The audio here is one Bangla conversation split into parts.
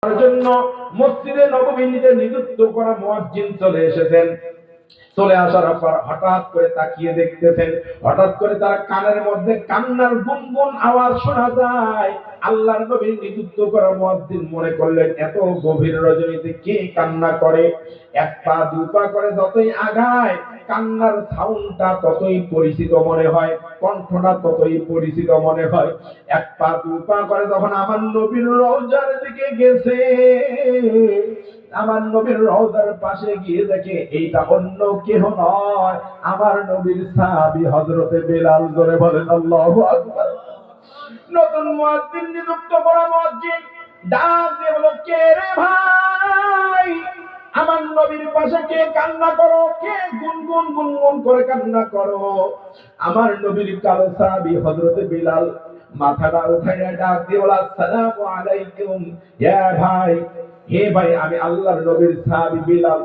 জন্য মসজিদে নববীতে নিযুক্ত করা মুয়াজ্জিন চলে এসেছেন। চলে আসার পর হঠাৎ করে তাকিয়ে দেখতেছেন, হঠাৎ করে তার কানের মধ্যে কান্নার গুনগুন আওয়াজ শোনা যায়। আল্লাহর নবীর নিযুক্ত করা মুয়াজ্জিন মনে করলেন এত গভীর রজনীতে কে কান্না করে। এক পা দুই পা করে যতই আগায় কান্নার সাউন্ডটা ততই পরিচিত মনে হয়, কণ্ঠটা ততই পরিচিত মনে হয়। এক পা দুই পা করে যখন আমার নবীর রওজার দিকে গেছে, আমার নবীর রওজার পাশে গিয়ে দেখে এইটা অন্য কেহ নয়, আমার নবীর সাহাবী হযরতে বেলাল। জোরে বলেন আল্লাহু আকবার। নতুন মুয়াজ্জিন নিযুক্ত করা মুয়াজ্জিন ডাক দিয়ে বলল, কে রে ভাই, আমার নবীর পাশে কে কান্না করো, কে গুনগুন গুনগুন করে কান্না করো? আমার নবীর কালো সাহাবী হযরতে বেলাল মাথাটা উঠাইয়া ডাক দিয়ে বলে, আসসালামু আলাইকুম। ইয়া ভাই, হে ভাই, আমি আল্লাহর নবীর সাহাবী বেলাল।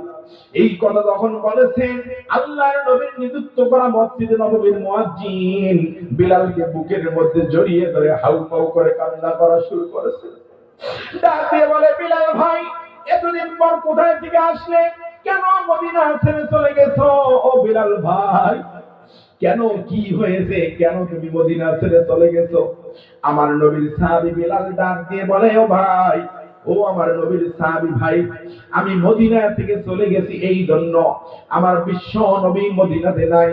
এই কথা যখন বলেছেন, আল্লাহর নবীর নিযুক্ত করা মসজিদে নববীর মুয়াজ্জিন বেলালকে বুকের মধ্যে জড়িয়ে ধরে হাউমাউ করে কান্না করা শুরু করেছে। ডাক দিয়ে বলে, বেলাল ভাই, এতদিন পর কোথায় থেকে আসলে? কেন মদিনা ছেড়ে চলে গেছো? ও বেলাল ভাই, কেন, কি হয়েছে? কেন তুমি মদিনা ছেড়ে চলে গেছো? আমার নবীর সাহাবী বেলাল ডাক দিয়ে বলে, ও ভাই, ও আমার নবীর সাহাবী ভাই, আমি মদিনা থেকে চলে গেছি এই জন্য, আমার বিশ্ব নবী মদিনাতে নাই,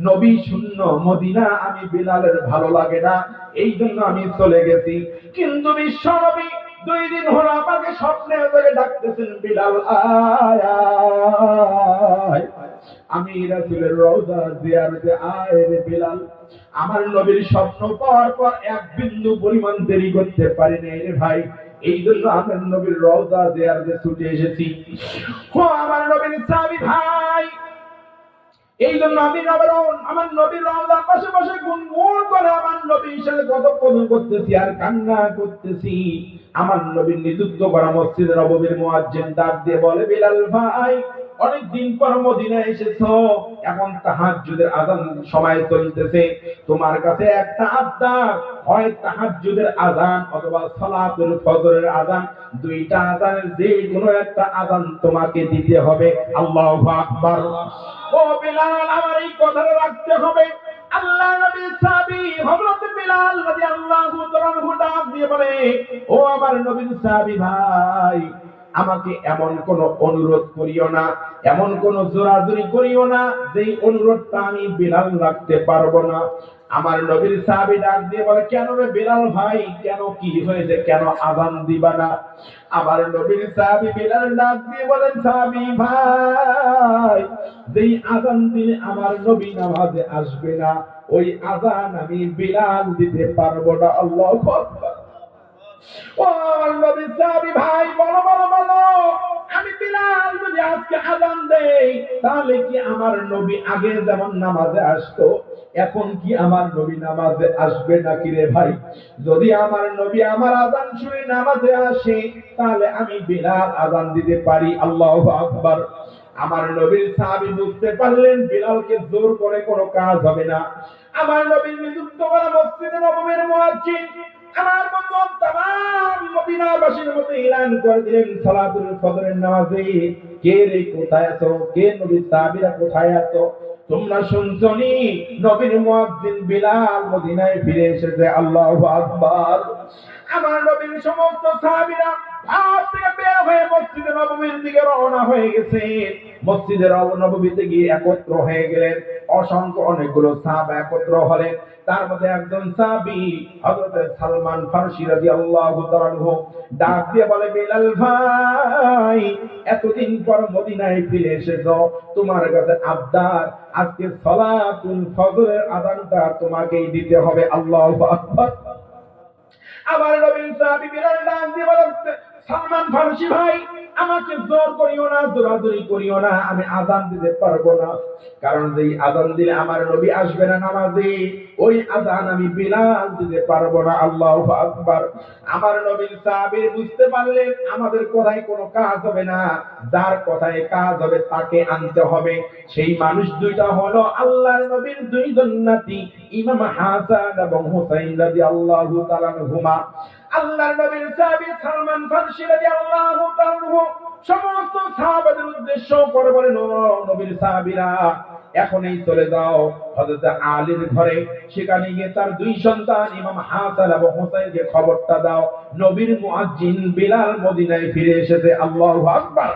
নবী শূন্য মদিনা আমি বেলালের ভালো লাগে না, এই জন্য আমি চলে গেছি। কিন্তু বিশ্ব নবী 2 দিন হলো আমাকে স্বপ্নে ধরে ডাকতেছেন, বেলাল আয় আয়, আমি রাসূলের রওজা জিয়ারতে আয় রে বেলাল। আমার নবীর স্বপ্ন পাওয়ার পর এক বিন্দু পরিমাণ দেরি করতে পারি নাই রে ভাই, এই জন্য আমার নবীর রওজা জিয়ারতে ছুটে এসেছি। ও আমার নবীর সাহাবী ভাই, এই জন্য আমি আমার নবীর রওজার পাশে বসে গুনগুন করে আমার নবীর সাথে কথোপকথন করতেছি আর কান্না করতেছি। আমার নবীর নিযুক্ত করা মসজিদে নববীর মুয়াজ্জিন ডাক দিয়ে বলে, বেলাল ভাই, অনেকদিন পর মদিনায় এসেছো, এখন তাহাজ্জুদের আযান সময় চলতেছে, তোমার কাছে একটা আবদার, হয় তাহাজ্জুদের আযান অথবা সালাতুল ফজরের আযান, দুইটা আযানের যে কোনো একটা আযান তোমাকে দিতে হবে। আল্লাহু আকবার। ও বেলাল, আমার এই কথাটা রাখতে হবে। আল্লাহ নবীর সাহাবী হযরত বেলাল রাদিয়াল্লাহু তাআলা ডাক দিয়ে বলে, ও আমার নবীর সাহাবী ভাই, আমাকে এমন কোন অনুরোধ করিও না, এমন কোন জোরাজুরি করিও না যেই অনুরোধটা আমি বেলাল রাখতে পারবো না। আমার নবীর সাহাবী ডাক দিয়ে বলে, কেন রে বেলাল ভাই, কেন, কি হয়েছে, কেন আযান দিবা না? আমার নবীর সাহাবী বেলাল ডাক দিয়ে বলেন, সাহাবী ভাই, যেই আযান দিলে আমার নবী নামাজে আসবে না, ওই আযান আমি বেলাল দিতে পারবো না। আল্লাহু আকবার। ও আমার নবীর সাহাবী ভাই, বলো বলো বলো, আমি বেলাল যদি আজকে আযান দেই, তাহলে কি আমার নবী আগে যেমন নামাজে আসতো, এখন কি আমার নবী নামাজে আসবে নাকি রে ভাই? যদি আমার নবী আমার আযান শুনে নামাজে আসে, তাহলে আমি বেলাল আযান দিতে পারি। আল্লাহু আকবার। আমার নবীর সাহাবী বুঝতে পারলেন বেলালকে জোর করে কোনো কাজ হবে না। আমার নবীর নিযুক্ত করা মসজিদে নববীর মুয়াজ্জিন আমার বন্ধু তামাম মদিনাবাসীর মধ্যে এলান করে দিলেন, সালাতুল ফজরের নামাজে কে রে কোথায় আছো, কে নবীর সাহাবীরা কোথায় আছো? তোমরা শুনছনি নবীর মুয়াজ্জিন বিলাল মদিনায় ফিরে এসেছে। আল্লাহু আকবার। আমার নবীর সমস্ত সাহাবীরা ভারত থেকে বের হয়ে মসজিদে নববীর দিকে রওনা হয়ে গেছে। মসজিদে নববীতে গিয়ে একত্র হয়ে গেলেন। অসংখ্য অনেকগুলো সাহাবা একত্র হলেন। তার মধ্যে একজন সাহাবী হযরত সালমান ফারসি রাদিয়াল্লাহু তাআলা আনহু ডাক দিয়ে বলে, বেলাল ভাই, এতদিন পর মদিনায় ফিরে এসেছো, তোমার কাছে আবদার, আজকে সালাতুল ফজরের আযানটা তোমাকেই দিতে হবে। আল্লাহু আকবার। আমার নবীর সাহাবী বেলাল ডাক দিয়ে বলে, সালমান ফারসি ভাই, আমাকে জোর করিও না, জোরাজুরি করিও না, আমি আযান দিতে পারবো না। কারণ যেই আযান দিলে আমার নবী আসবে না নামাজে, ওই আযান আমি বেলাল দিতে পারবো না। আল্লাহু আকবার। আমার নবীর সাহাবী বুঝতে পারলেন আমাদের কথায় কোনো কাজ হবে না, যার কথায় কাজ হবে তাকে আনতে হবে। সেই মানুষ দুইটা হলো আল্লাহর নবীর দুইজন নাতি, ইমাম হাসান এবং হুসাইন রাদিয়াল্লাহু তাআলা আনহুমা। আল্লাহর নবীর সাহাবী সালমান ফারসি রাদিয়াল্লাহু তাআলা আনহু সমস্ত সাহাবাদের উদ্দেশ্য করে বলেন, ও নবীর সাহাবীরা, এখনই চলে যাও হযরত আলীর ঘরে, সেখানে গিয়ে তার দুই সন্তান ইমাম হাসান এবং হুসাইনকে খবরটা দাও, নবীর মুয়াজ্জিন বিলাল মদিনায় ফিরে এসেছে। আল্লাহু আকবার।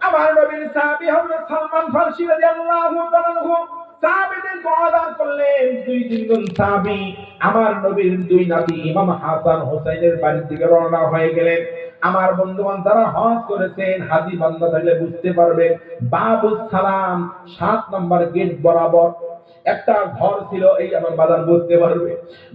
আমার নবীর সাহাবী হযরত সালমান ফারসি রাদিয়াল্লাহু তাআলা আনহু সাহাবীদের ওয়াদা করলেন, দুই তিনজন সাহাবী আমার নবীর দুই নাতি ইমাম হাসান হুসাইনের বাড়ি থেকে রওনা হয়ে গেলেন। আমার বন্ধুগণ, যারা হজ করেছেন, হাজী বান্দা থাকলে বুঝতে পারবেন, বাবুস সালাম 7 নম্বর গেট বরাবর একটা ঘর ছিল। এই আমার বাজার বুঝতে পারবে,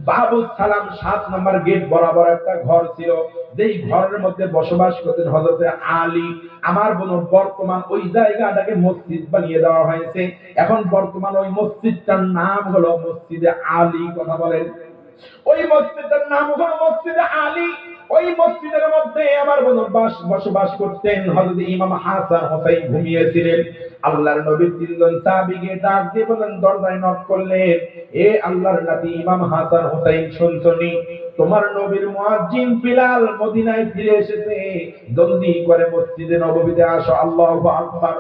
বাবুস সালাম 7 নম্বর গেট বরাবর একটা ঘর ছিল, যেই ঘরের মধ্যে বসবাস করতেন হযরত আলী। আমার বোন, বর্তমান ওই জায়গাটাকে মসজিদ বানিয়ে দেওয়া হয়েছে। এখন বর্তমান ওই মসজিদটার নাম হলো মসজিদে আলী। কথা বলেন, ওই মসজিদের নাম হলো মসজিদে আলী। ওই মসজিদের মধ্যে আমার বসবাস করতেন হযরত ইমাম হাসান হুসাইন ঘুমিয়েছিলেন। আল্লাহর নবী তিনজন সাহাবীকে ডাক দিয়ে বলেন, দরজায় নক করলেন, এ আল্লাহর নবী ইমাম হাসান হুসাইন, শুনছনি তোমার নবীর মুয়াজ্জিন বিলাল মদিনায় ফিরে এসেছে, জলদি করে মসজিদে নববীতে আসো। আল্লাহু আকবার।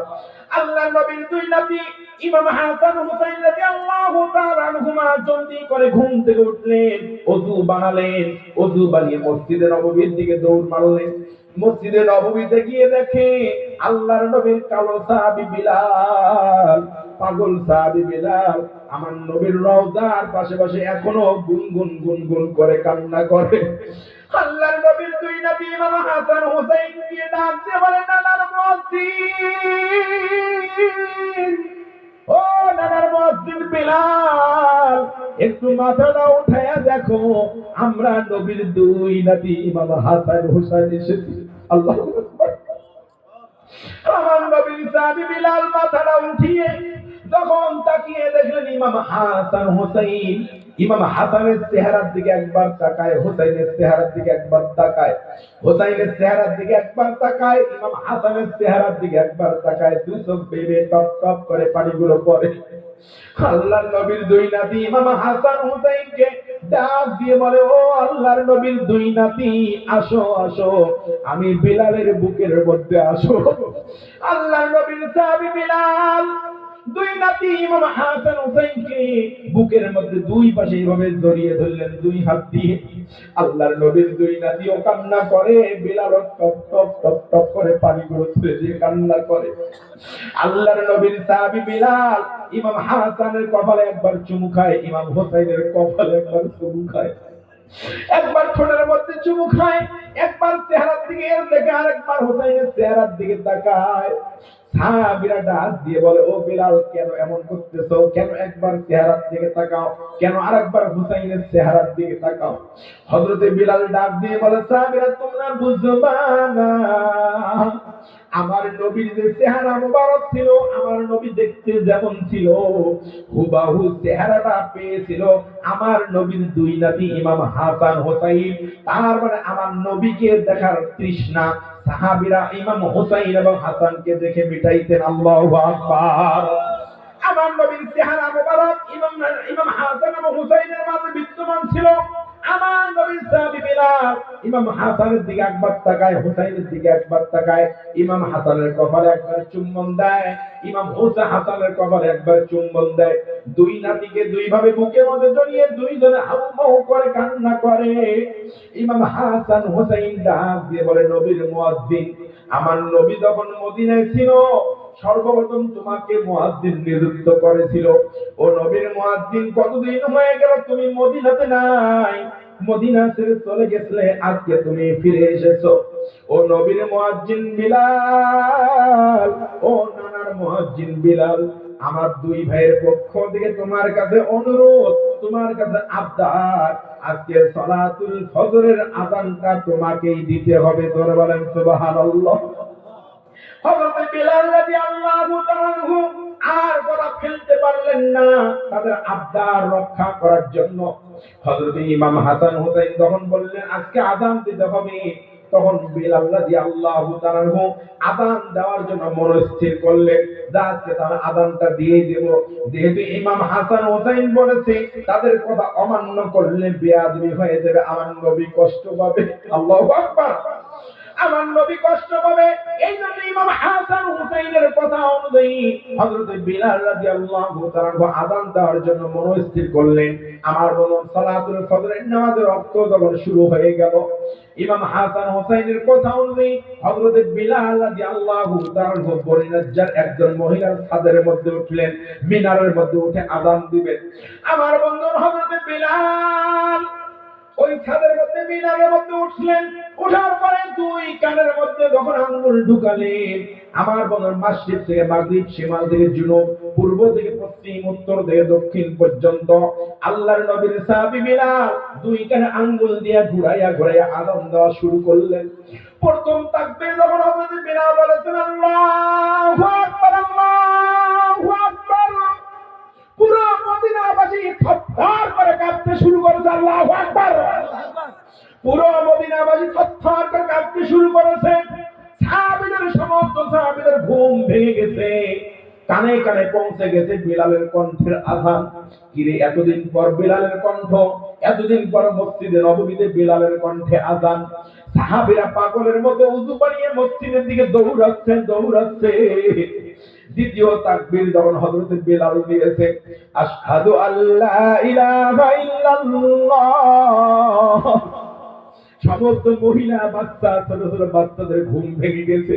আল্লাহর নবীর দুই নবী ইমাম হাসান হুসাইন রাদিয়াল্লাহু তাআলা আনহুমা জলদি করে ঘুম থেকে উঠলেন, ওযু বানালেন, ওযু বানিয়ে মসজিদে নববীর দিকে দৌড় মারলেন। মসজিদে নববীতে গিয়ে দেখে আল্লাহর নবীর কালো সাহাবী বিলাল, পাগল সাহাবী বিলাল আমার নবীর রওজার পাশে পাশে এখনো গুনগুন গুনগুন করে কান্না করে। আল্লাহর নবীর দুই নবী ইমাম হাসান হুসাইন দিয়ে ডাক দিয়ে বলেন, নানার মুয়াজ্জিন, ও নানার মুয়াজ্জিন বিলাল, একটু মাথাটা উঠায়া দেখো, আমরা নবীর দুই নবী ইমাম হাসান হুসাইন এসেছি। আল্লাহু আকবার। আমার নবীর সাহাবী বিলাল মাথাটা উঠিয়ে যখন তাকিয়ে দেখলেন ইমাম হাসান হুসাইন, ইমাম হাসানের চেহারার দিকে একবার তাকায়, হুসাইনের চেহারার দিকে একবার তাকায়, হুসাইনের চেহারার দিকে একবার তাকায়, ইমাম হাসানের চেহারার দিকে একবার তাকায়, দুই চোখ বেয়ে টপ টপ করে পানিগুলো পড়ে। আল্লাহর নবীর দুই নাতি ইমাম হাসান হুসাইনকে ডাক দিয়ে বলে, ও আল্লাহর নবীর দুই নাতি, আসো আসো, আমি বিলালের বুকের মধ্যে আসো। আল্লাহর নবীর সাহাবী বিলাল দুই নাতি ইমাম হাসান হুসাইনকে বুকের মধ্যে দুই পাশে এইভাবে জড়িয়ে ধরলেন দুই হাত দিয়ে। আল্লাহর নবীর দুই নাতিও কান্না করে, Bilal top top top top করে পানিগুলো ছেড়ে কান্না করে। আল্লাহর নবীর সাহাবী বিলাল ইমাম হাসানের কপালে একবার চুমু খায়, ইমাম হুসাইনের কপালে একবার চুমু খায়, একবার ঠোঁটের মধ্যে চুমু খায়, একবার চেহারার দিকে দেখে, আরেকবার হুসাইনের চেহারার দিকে তাকায়। সাহাবীরা ডাক দিয়ে বলে, ও বিলাল, কেন এমন করতেছো? কেন একবার চেহারার দিকে তাকাও, কেন আরেকবার হুসাইনের চেহারার দিকে তাকাও? হযরতে বিলাল ডাক দিয়ে বলে, সাহাবীরা তোমরা বুঝবা না, আমার নবীর যে চেহারা মুবারক ছিল, আমার নবী দেখতে যেমন ছিল হুবাহু চেহারাটা পেয়েছিল আমার নবীর দুই নাতি ইমাম হাসান হুসাইন। তার মানে আমার নবীকে দেখার তৃষ্ণা সাহাবীরা ইমাম হুসাইন এবং হাসানকে দেখে মিটাইতেন। আল্লাহু আকবার। আমার নবীর চেহারা মুবারক ইমাম হাসান এবং হুসাইনের মাঝে বিদ্যমান ছিল। আমার নবীর সাহাবী বিলাল ইমাম হাসানের দিকে একবার তাকায়, হুসাইনের দিকে একবার তাকায়, ইমাম হাসানের কপালে একবার চুম্বন দেয়, ইমাম হাসানের কপালে একবার চুম্বন দেয়। দুই নাতিকে দুই ভাবে বুকের মধ্যে জড়িয়ে দুইজনে হাউমাউ করে কান্না করে। ইমাম হাসান হুসাইন ডাক দিয়ে বলে, নবীর মুয়াজ্জিন, আমার নবী যখন মদিনায় ছিল সর্বপ্রথম তোমাকে মুয়াজ্জিন নিযুক্ত করেছিল। ও নবীর মুয়াজ্জিন, কতদিন হয়ে গেল তুমি মদিনাতে নাই, মদিনা ছেড়ে চলে গেছিলে, আজকে তুমি ফিরে এসেছো। ও নবীর মুয়াজ্জিন বিলাল, ও নানার মুয়াজ্জিন বিলাল, আমার দুই ভাইয়ের পক্ষ থেকে তোমার কাছে অনুরোধ, তোমার কাছে আবদার, আজকে সালাতুল ফজরের আযানটা তোমাকেই দিতে হবে। জোরে বলেন সুবহানাল্লাহ। হযরত বিলাল রাদিয়াল্লাহু তাআলা আনহু আর কথা ফেলতে পারলেন না, তাদের আবদার রক্ষা করার জন্য হযরত ইমাম হাসান হুসাইন যখন বললেন আজকে আযান দিতে হবে, তখন বিলাল রাদিয়াল্লাহু তাআলা আযান দেওয়ার জন্য মনস্থির করলেন, আজকে তারা আযানটা দিয়ে দেব। যেহেতু ইমাম হাসান হোসেন বলেছে তাদের কথা অমান্য করলে বেয়াদবি হয়ে যাবে, আমার নবী কষ্ট পাবে। আল্লাহু আকবার। আমার নবী কষ্ট পাবে, এই জন্য ইমাম হাসান হুসাইনের কথা অনুযায়ী হযরত বিলাল রাদিয়াল্লাহু তাআলা আযান দেওয়ার জন্য মনস্থির করলেন। আমার বলুন সালাতুল ফজরের নামাজের ওয়াক্ত যখন শুরু হয়ে গেল, ইমাম হাসান হুসাইনের কথা অনুযায়ী হযরত বিলাল রাদিয়াল্লাহু তাআলা বনি নজ্জার একজন মহিলার ছাদের মধ্যে উঠলেন, মিনারের মধ্যে উঠে আযান দিবেন। আমার বন্ধু হযরত বিলাল ওই ছাদের মধ্যে মিনারের মধ্যে উঠলেন, ওঠার পরে দুই কানের মধ্যে যখন আঙ্গুল ঢুকালেন, আমার বন্ধুর মাসরিক থেকে মাগরিব, শিমাল থেকে জুনুব, পূর্ব থেকে পশ্চিম, উত্তর থেকে দক্ষিণ পর্যন্ত আল্লাহর নবীর সাহাবী বিলাল দুই কানে আঙ্গুল দিয়ে ঘুরাইয়া ঘুরাইয়া আযান দেওয়া শুরু করলেন। প্রথম তাকবীর যখন হযরত বিলাল বলেছেন আল্লাহু আকবার, আল্লাহু আকবার, পুরো মদিনাবাসী থরথর করে কাঁপতে শুরু করেছে। আল্লাহু আকবার। পুরো মদিনাবাসী থরথর করে কাঁপতে শুরু করেছে। সাহাবীদের সমস্ত সাহাবীদের ঘুম ভেঙে গেছে, কানে কানে পৌঁছে গেছে বিলালের কণ্ঠের আযান। কিরে এতদিন পর বিলালের কণ্ঠ, এতদিন পর মসজিদে নববীতে বিলালের কণ্ঠে আযান। সাহাবীরা পাগলের মতো ওযু বানিয়ে মসজিদের দিকে দৌড়াচ্ছে। দ্বিতীয় তাকবীর যখন হযরত বিলাল দিয়েছে, আশহাদু আল্লা ইলাহা ইল্লাল্লাহ, সমস্ত মহিলা, বাচ্চা, ছোট ছোট বাচ্চাদের ঘুম ভেঙে গেছে।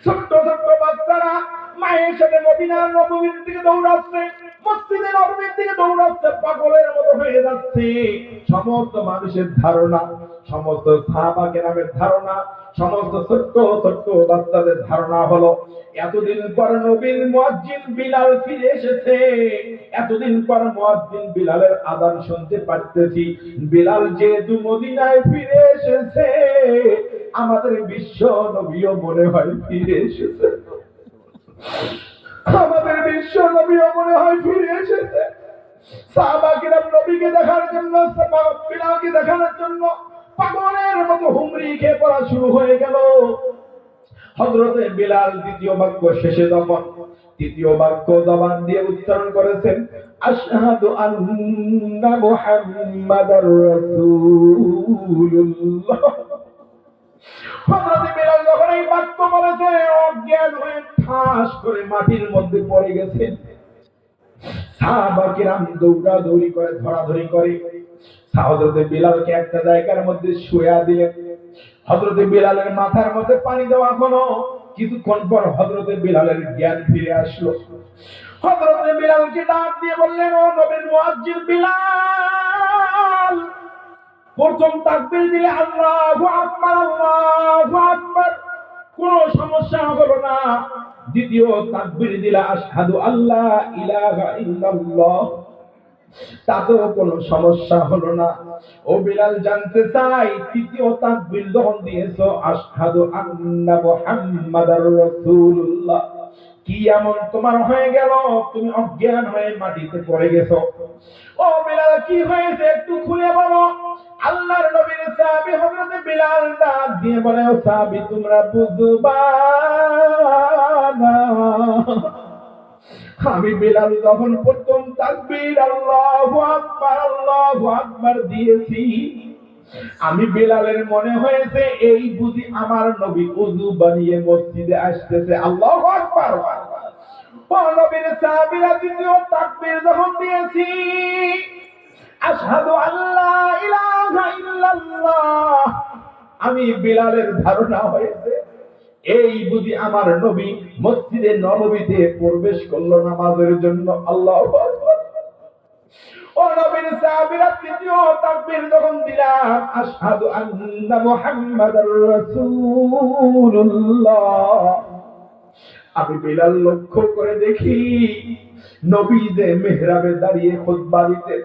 ছোট্ট ছোট্ট বাচ্চারা মায়ের সাথে মদিনার নববীর দিকে দৌড়াচ্ছে, মসজিদের নববীর দিকে দৌড়াচ্ছে, পাগলের মতো হয়ে যাচ্ছে। সমস্ত মানুষের ধারণা, সমস্ত সাহাবা কেরামের ধারণা, সমস্ত ছোট্ট ছোট্ট বাচ্চাদের ধারণা হলো এতদিন পর নবীর মুয়াজ্জিন বিলাল ফিরে এসেছে, এতদিন পর মুয়াজ্জিন বিলালের আযান শুনতে পারতেছি। বিলাল যেহেতু মদিনায় ফিরে এসেছে, আমাদের বিশ্ব নবীও মনে হয় ফিরে এসেছে, আমাদের বিশ্ব নবীও মনে হয় ফিরে এসেছে। সাহাবা কিরাম নবীকে দেখার জন্য, বিলালকে দেখার জন্য পাগলের মতো হুমড়ি খেয়ে পড়া শুরু হয়ে গেল। হযরতে বিলাল দ্বিতীয় বাক্য শেষে যখন তৃতীয় বাক্য জবান দিয়ে উচ্চারণ করেছেন, আশহাদু আন্না মুহাম্মাদার রাসূলুল্লাহ, হযরতে বিলাল যখন এই বাক্য বলেছে, অজ্ঞান হয়ে ঠাস করে মাটির মধ্যে পড়ে গেছেন। সাহাবা কিরাম দৌড়াদৌড়ি করে, ধরাধরি করে হযরতে বিলালকে একটা জায়গার মধ্যে শুয়া দিলেন। হযরতে বিলালের মাথার মধ্যে পানি দেওয়া হলো। কিছুক্ষণ পর হযরতে বিলালের জ্ঞান ফিরে আসলো। হযরতে বিলালকে ডাক দিয়ে বললেন, ও নবীর মুয়াজ্জিন বিলাল, প্রথম তাকবীর দিলে আল্লাহু আকবার, আল্লাহু আকবার, কোনো সমস্যা হলো না। দ্বিতীয় তাকবীর দিলা আশহাদু আল্লা ইলাহা ইল্লাল্লাহ, তাতেও কোনো সমস্যা হলো না। ও বিলাল জানতে চাই, তৃতীয় তাকবীর যখন দিয়েছো আশহাদু আন্না মুহাম্মাদার রাসূলুল্লাহ, কি এমন তোমার হয়ে গেল, তুমি অজ্ঞান হয়ে মাটিতে পড়ে গেছো? ও বিলাল কি হয়েছে একটু খুলে বলো। আল্লাহর নবীর সাহাবী হযরত বিলাল ডাক দিয়ে বলে, ও সাহাবী তোমরা বুঝবা না, আমি বিলাল যখন প্রথম তাকবীর আল্লাহু আকবার, আল্লাহু আকবার দিয়েছি, আমি বিলালের মনে হয়েছে এই বুঝি আমার নবী ওযু বানিয়ে মসজিদে আসতেছে। আল্লাহু আকবার। ও নবীর সাহাবীরা দ্বিতীয় তাকবীর যখন দিয়েছি, আশহাদু আল্লা ইলাহা ইল্লাল্লাহ, আমি বিলালের ধারণা হয়েছে এই বুঝি আমার নবী মসজিদে নববীতে প্রবেশ করলো নামাজের জন্য। আল্লাহু আকবার। ও নবীর সাহাবীরা তৃতীয় তাকবীর যখন দিলাম, আশহাদু আন্না মুহাম্মাদার রাসূলুল্লাহ, আমি বিলাল লক্ষ্য করে দেখি নবী যে মিহরাবে দাঁড়িয়ে খুতবা দিতেন,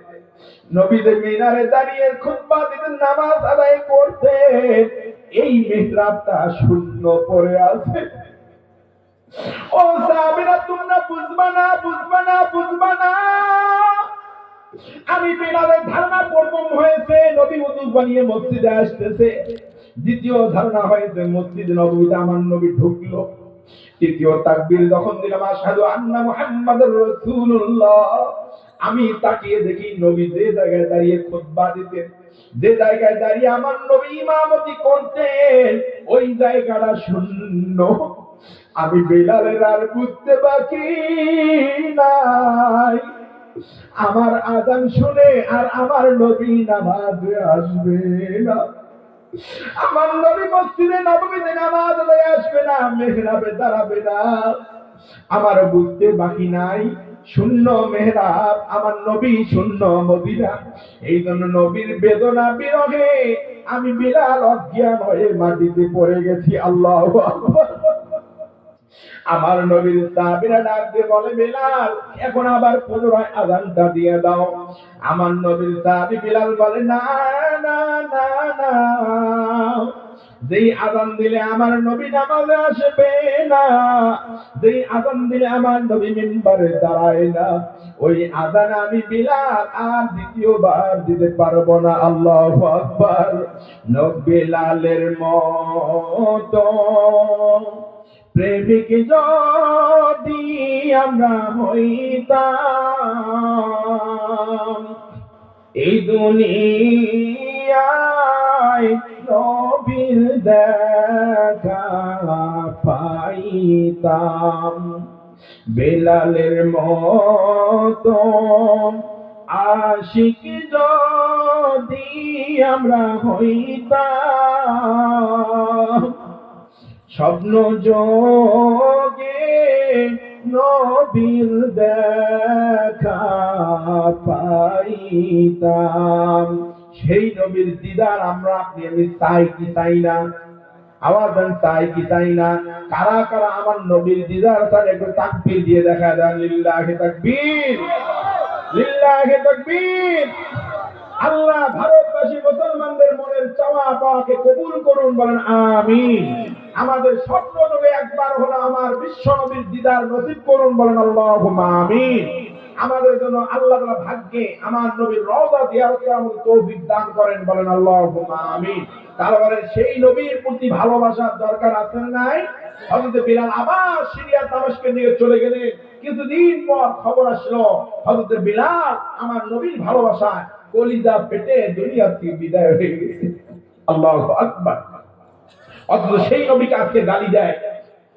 নবী যে মিনারে দাঁড়িয়ে খুতবা দিতেন, নামাজ আদায় করতেন, এই মিহরাবটা শূন্য পড়ে আছে। ও সাহাবীরা তোমরা বুঝবা না, বুঝবা না, বুঝবা না, আমি বিলালের ধারণা প্রথম হয়েছে নবী ওযু বানিয়ে মসজিদে আসতেছে, দ্বিতীয় ধারণা হয়েছে মসজিদ নববীতে আমার নবী ঢুকলো। তৃতীয় তাকবীর যখন দিলাম আশহাদু আন্না মুহাম্মাদুর রাসূলুল্লাহ, আমি তাকিয়ে দেখি নবী যে জায়গায় দাঁড়িয়ে খুতবা দিতেন, যে জায়গায় দাঁড়িয়ে আমার নবী ইমামতি করতেন, ওই জায়গাটা শূন্য। আমি বেলালের আর বুঝতে বাকি নাই, আমার আযান শুনে আর আমার নবী নামাজে আসবে না, আমার নবী মসজিদে নববীতে নামাজ আদায়ে আসবে না, মেহরাবে দাঁড়াবে না। আমার বুঝতে বাকি নাই, শূন্য মেহরাব, আমার নবী শূন্য মদিনা। এই জন্য নবীর বেদনা বিরহে আমি বিলাল অজ্ঞান হয়ে মাটিতে পড়ে গেছি। আল্লাহু আকবার। আমার নবীর সাহাবীরা ডাক দিয়ে বলে, বিলাল এখন আবার পুনরায় আযানটা দিয়ে দাও। আমার নবীর সাহাবী বিলাল বলে, না না না না, যেই আযান দিলে আমার নবী নামাজে আসবে না, যেই আযান দিলে আমার নবী মিম্বারে দাঁড়ায় না, ওই আযান আমি বিলাল আর দ্বিতীয়বার দিতে পারবো না। আল্লাহু আকবার। বিলালের মতো প্রেমিক যদি আমরা হইতাম, এই দুনিয়ায় নবীর দেখা পাইতাম। বেলালের মতো আশিক যদি আমরা হইতাম, স্বপ্ন যোগে নবীর দেখা পাইতাম। সেই নবীর দিদার আমরা আপনি আমি চাই কি চাই না? আওয়াজ চাই কি চাই না? কারা কারা আমার নবীর দিদার চান একটু তাকবীর দিয়ে দেখা দেন। লিল্লাহি তাকবীর, লিল্লাহি তাকবীর। আল্লাহ ভারতবাসী মুসলমানদের মনের চাওয়া পাওয়াকে কবুল করুন, বলেন আমিন। আমাদের স্বপ্ন যোগে একবার হলো আমার বিশ্ব নবীর দিদার নসিব করুন, বলেন আল্লাহুম্মা আমিন। আমাদের জন্য আল্লাহ তাআলা ভাগ্যে আমার নবীর রওজা জিয়ারত করার তৌফিক দান করেন, বলেন আল্লাহুম্মা আমিন। তারপরে সেই নবীর প্রতি ভালোবাসার দরকার আছে না নাই? হযরত বিলাল আবার সিরিয়া দামেস্কের দিকে চলে গেলেন। কিছুদিন পর খবর আসলো হযরত বিলাল আমার নবীর ভালোবাসায় কলিজা পেটে দুনিয়া থেকে বিদায় হয়ে গেছে। আল্লাহু আকবার। অথচ সেই নবীকে আজকে গালি দেয়,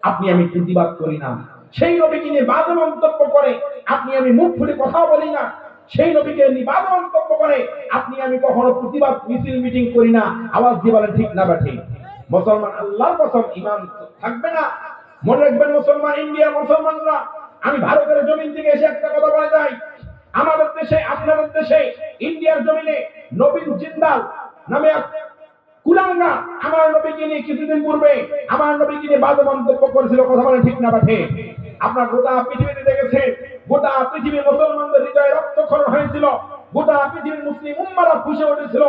আপনি আমি প্রতিবাদ করি না। সেই নবীকে নিয়ে বাজে মন্তব্য করে আপনি আমি মুখ ফুটে কথা বলি না। সেই নবীকে নিয়ে বাজে মন্তব্য করে আপনি আমি কখনো প্রতিবাদ মিছিল মিটিং করি না। আওয়াজ দিয়ে বলেন ঠিক না বা ঠিক? মুসলমান আল্লাহর কসম ঈমান থাকবে না। মনে রাখবেন মুসলমান, ইন্ডিয়ার মুসলমানরা, আমি ভারতের জমিন থেকে এসে একটা কথা বলে যাই, আমাদের দেশে আপনাদের দেশে ইন্ডিয়ার জমিনে নবীন জিন্দাল নামে কুলাঙ্গা আমার নবীকে নিয়ে কিছুদিন পূর্বে আমার নবীকে নিয়ে বাজে মন্তব্য করেছিল। কথা বলেন ঠিক না বা ঠিক? আপনার গোটা পৃথিবীতে দেখেছেন, গোটা পৃথিবীর মুসলমানদের হৃদয়ে রক্তক্ষরণ হয়েছিল, গোটা পৃথিবীর মুসলিম উম্মারা ফুঁসে উঠেছিল।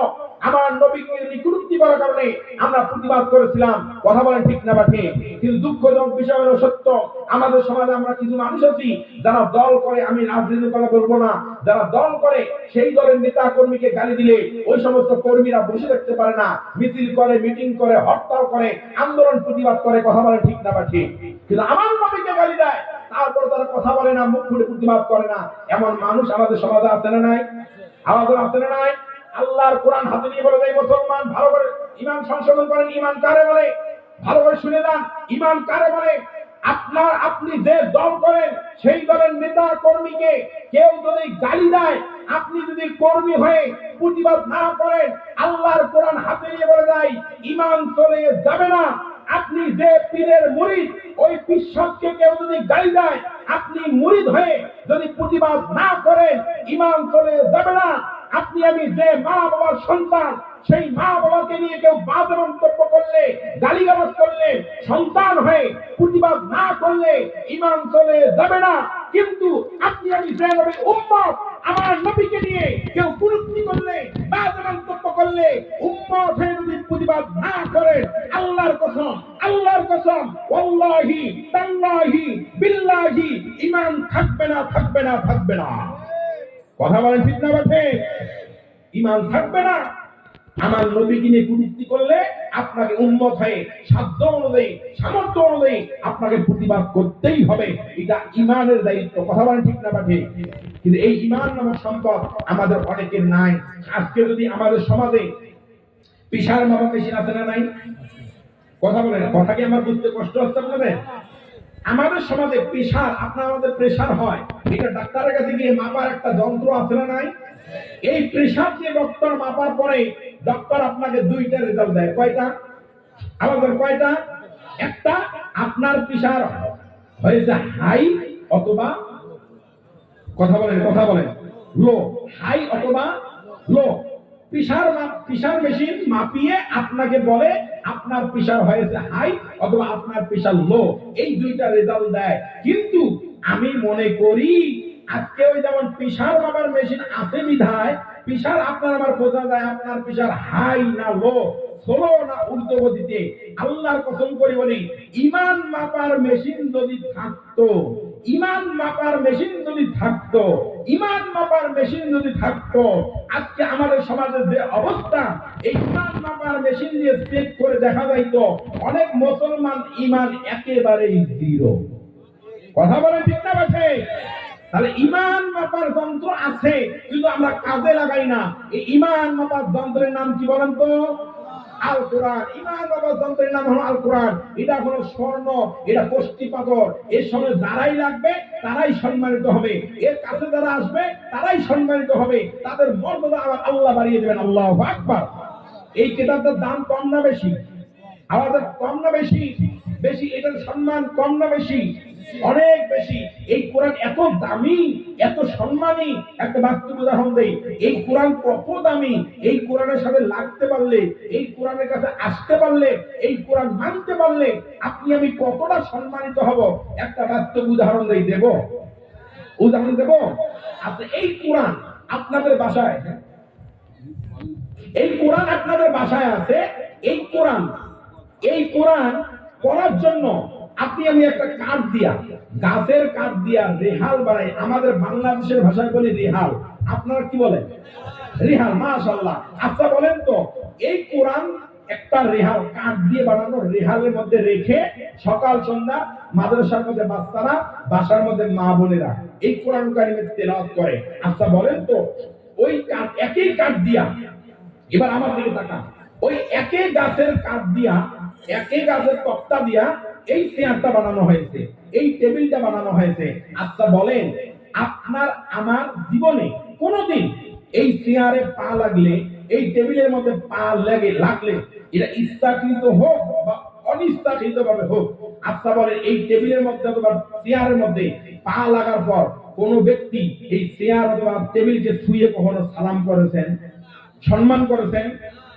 আমার নবীকে নিকুচি করার কারণে আমরা প্রতিবাদ করেছিলাম। কথা বলেন ঠিক না বা ঠিক? কিন্তু দুঃখজনক বিষয় হলো সত্য, আমাদের সমাজে আমরা কিছু মানুষ আছি যারা দল করে, আমি রাজনীতির কথা বলবো না, যারা দল করে সেই দলের নেতা কর্মীকে গালি দিলে ওই সমস্ত কর্মীরা বসে থাকতে পারে না, মিছিল করে, মিটিং করে, হরতাল করে, আন্দোলন প্রতিবাদ করে। কথা বলেন ঠিক না বা ঠিক? কিন্তু আমার নবীকে গালি দেয়, তারপর তারা কথা বলে না, মুখ ফুটে প্রতিবাদ করে না। এমন মানুষ আমাদের সমাজে আছে না নাই? আমাদের আছে না নাই? আল্লাহর কোরআন হাতে নিয়ে বলে দেয়, মুসলমান ভালো করে ঈমান সংশোধন করেন। ঈমান কারে বলে? ভালো করে শুনে যান, ঈমান কারে বলে? আপনি যে দল করেন সেই দলের নেতা কর্মীকে কেউ যদি গালি দেয়, আপনি যদি কর্মী হয়ে প্রতিবাদ না করেন, আল্লাহর কোরআন হাতে নিয়ে বলে দেয় ঈমান চলে যাবে না। আপনি যে পীরের মুরিদ, ওই পীর সাহেবকে কেউ যদি গালি দেয়, আপনি মুরিদ হয়ে যদি প্রতিবাদ না করেন, ঈমান চলে যাবে না। আপনি আমি যে মা বাবার সন্তান, সেই মা বাবাকে নিয়ে কেউ বাজে মন্তব্য করলে, গালিগালাজ করলে, সন্তান হয়ে প্রতিবাদ না করলে ঈমান চলে যাবে না। কিন্তু আপনি আমি যে নবীর উম্মত, আমার নবীকে নিয়ে কেউ কুরুক্তি করলে, বাজে মন্তব্য করলে, উম্মত হয়ে যদি প্রতিবাদ না করেন, আল্লাহর কসম, আল্লাহর কসম, ওয়াল্লাহি তাল্লাহি বিল্লাহি, ঈমান থাকবে না, থাকবে না, থাকবে না। কথা বলেন ঠিক না বাঠে? ঈমান থাকবে না। আমার নবীকে নিয়ে কটূক্তি করলে আপনাকে উম্মত হয়ে সাধ্য অনুযায়ী সামর্থ্য অনুযায়ী আপনাকে প্রতিবাদ করতেই হবে। এটা ইমানের দায়িত্ব। কথা বলেন ঠিক না ঠিক? কিন্তু এই ইমান নামক সম্পদ আমাদের অনেকের নাই। আজকে যদি আমাদের সমাজে পিসার মাপা মেশিন আছে না নাই? কথা বলেন, কথা কি আমার বুঝতে কষ্ট হচ্ছে আপনাদের? আমাদের সমাজে প্রেসার, আমাদের প্রেসার হয়, এটা ডাক্তারের কাছে গিয়ে মাপার একটা যন্ত্র আছে না নাই? এই প্রেসার দিয়ে ডক্টর মাপার পরে ডক্টর আপনাকে দুইটা রেজাল্ট দেয়। কয়টা? আমাদের কয়টা? একটা, আপনার প্রেসার হয়েছে হাই অথবা, কথা বলেন লো, হাই অথবা লো। প্রেসার মেশিন মাপিয়ে আপনাকে বলে আপনার প্রেসার হয়েছে হাই অথবা আপনার প্রেসার লো, এই দুইটা রেজাল্ট দেয়। কিন্তু আমি মনে করি আজকে ওই যেমন প্রেসার মাপার মেশিন আছে বিধায় প্রেসার আপনার আমার বোঝা যায় আপনার প্রেসার হাই না লো, স্লো না ঊর্ধ্ব গতিতে। আল্লাহর কসম করে বলি, ইমান মাপার মেশিন যদি থাকতো, ইমান মাপার মেশিন যদি থাকতো, ইমান মাপার মেশিন যদি থাকতো, আজকে আমাদের সমাজের যে অবস্থা, এই ইমান মাপার মেশিন দিয়ে চেক করে দেখা যাইতো অনেক মুসলমান ইমান একেবারেই জিরো। কথা বলে ঠিক না বাসে? তাহলে ইমান মাপার যন্ত্র আছে কিন্তু আমরা কাজে লাগাই না। এই ইমান মাপার যন্ত্রের নাম কি বলেন তো? আল কোরআন। ইমান মাপার যন্ত্রের নাম হলো আল কোরআন। এটা কোনো স্বর্ণ, এটা কষ্টি পাথর, এর সঙ্গে যারাই লাগবে তারাই সম্মানিত হবে, এর কাছে যারা আসবে তারাই সম্মানিত হবে, তাদের মর্যাদা আবার আল্লাহ বাড়িয়ে দেবেন। আল্লাহু আকবার। এই কিতাবটার দাম কম না বেশি? আমাদের কম না বেশি? বেশি। এটার সম্মান কম না বেশি? অনেক বেশি। এই কোরআন এত দামি, এত সম্মানী। একটা বাস্তব উদাহরণ দেই, এই কোরআন কত দামি। এই কোরআনের সাথে লাগতে পারলে, এই কোরআনের কাছে আসতে পারলে, এই কোরআন মানতে পারলে আপনি আমি কতটা সম্মানিত হব। একটা বাস্তব উদাহরণ দেব। আচ্ছা, এই কোরআন আপনাদের বাসায়, এই কোরআন আপনাদের বাসায় আছে। এই কোরআন পড়ার জন্য আপনি আমি একটা কাঠ দিয়া, গাছের কাঠ দিয়া রেহাল বানাই। আমাদের বাংলাদেশের ভাষায় বলি রেহাল, আপনারা কি বলেন? রেহাল। মাশাআল্লাহ। আচ্ছা বলেন তো, এই কোরআন একটা রেহাল কাঠ দিয়ে বানানো, রেহালের মধ্যে রেখে সকাল সন্ধ্যা মাদ্রাসার মধ্যে বাচ্চারা, বাসার মধ্যে মা বোনেরা এই কোরআন কারিমের তেলাওয়াত করে। আচ্ছা বলেন তো, ওই কাঠ, একই কাঠ দিয়া, এবার আমার দিকে তাকান, ওই একই গাছের কাঠ দিয়া, একই গাছের তক্তা দিয়া এই চেয়ারটা বানানো হয়েছে, এই টেবিলটা বানানো হয়েছে। আচ্ছা বলেন, আপনার আমার জীবনে কোনোদিন এই চেয়ারে পা লাগলে, এই টেবিলের মধ্যে পা লাগলে, এটা ইচ্ছাকৃত হোক বা অনিচ্ছাকৃত ভাবে হোক, আচ্ছা বলেন এই টেবিলের মধ্যে অথবা চেয়ারের মধ্যে পা লাগার পর কোন ব্যক্তি এই চেয়ার অথবা টেবিলকে ছুঁয়ে কখনো সালাম করেছেন, সম্মান করেছেন?